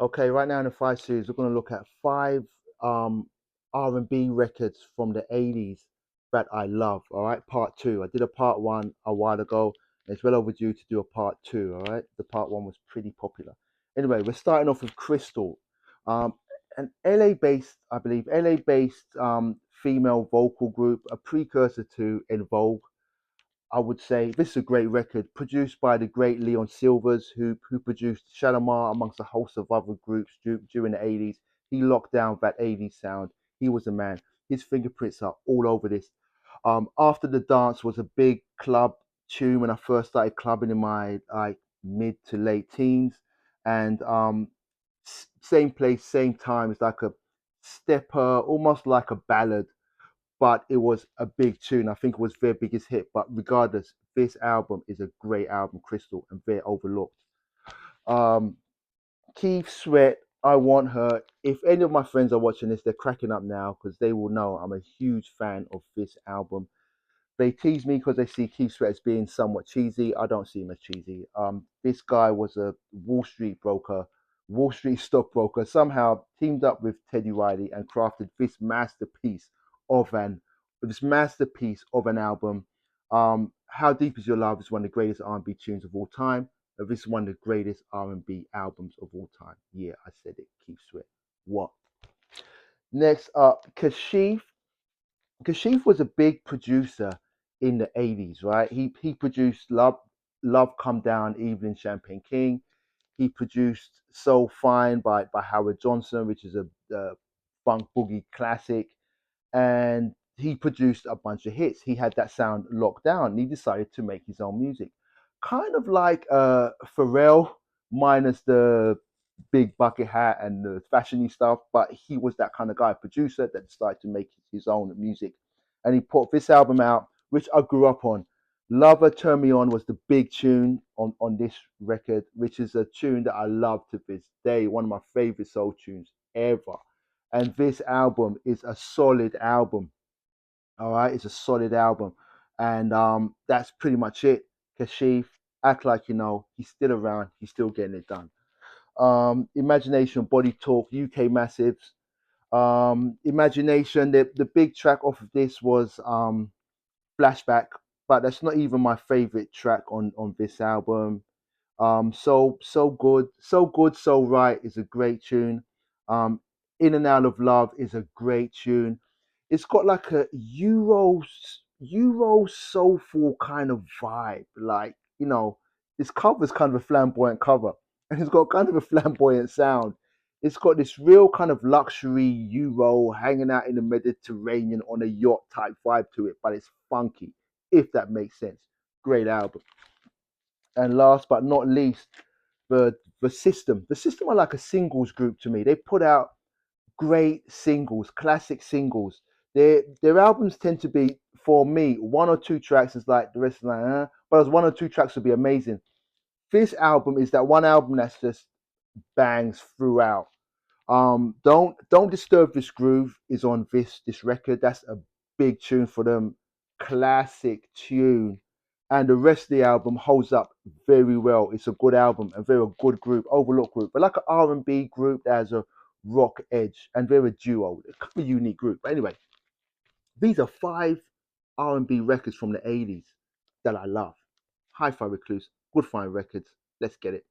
Okay, right now in the five series, we're going to look at five R&B records from the 80s that I love. All right, part two. I did a part one a while ago. It's well overdue to do a part two. All right, the part one was pretty popular. Anyway, we're starting off with Crystal, um, an LA-based, I believe, LA-based female vocal group, a precursor to En Vogue. I would say this is a great record, produced by the great Leon Silvers, who produced Shalimar amongst a host of other groups during the 80s. He locked down that 80s sound. He was a man. His fingerprints are all over this. After the Dance was a big club tune when I first started clubbing in my like mid to late teens, and same place, same time. It's like a stepper, almost like a ballad, but it was a big tune. I think it was their biggest hit. But regardless, this album is a great album, Crystal, and very overlooked. Um, Keith Sweat, I Want Her. If any of my friends are watching this, they're cracking up now because they will know I'm a huge fan of this album. They tease me because they see Keith Sweat as being somewhat cheesy. I don't see him as cheesy. This guy was a Wall Street broker, Wall Street stockbroker, somehow teamed up with Teddy Riley and crafted of an this masterpiece of an album. How Deep Is Your Love is one of the greatest R&B tunes of all time. This is one of the greatest R&B albums of all time. Yeah, I said it. Keith Sweat. What? Next up, Kashif. Kashif was a big producer in the 80s, right? He produced Love Come Down, Evelyn Champagne King. He produced So Fine by Howard Johnson, which is a funk boogie classic. And he produced a bunch of hits. He had that sound locked down and he decided to make his own music. Kind of like Pharrell minus the big bucket hat and the fashiony stuff, but he was that kind of guy, producer that decided to make his own music. And he put this album out, which I grew up on. Lover Turn Me On was the big tune on this record, which is a tune that I love to this day, one of my favorite soul tunes ever. And this album is a solid album. All right, it's a solid album. And that's pretty much it. Kashif, act like you know, he's still around, he's still getting it done. Imagination, Body Talk, UK Massives. Imagination, the big track off of this was Flashback, but that's not even my favorite track on this album. So good, so right is a great tune. Um, In and Out of Love is a great tune. It's got like a Euro soulful kind of vibe. Like this cover is kind of a flamboyant cover, and it's got kind of a flamboyant sound. It's got this real kind of luxury Euro hanging out in the Mediterranean on a yacht type vibe to it, but it's funky, if that makes sense. Great album. And last but not least, the System. The System are like a singles group to me. They put out great singles, classic singles. Their albums tend to be, for me, one or two tracks is like the rest is like, but as one or two tracks would be amazing. This album is that one album that's just bangs throughout. Don't Disturb This Groove is on this record. That's a big tune for them. Classic tune. And the rest of the album holds up very well. It's a good album and very good group, overlooked group. But like an R&B group that has a rock edge and they're a duo. It's kind of a unique group. But anyway, these are five R&B records from the 80s that I love. Hi-Fi Recluse, good fine records. Let's get it.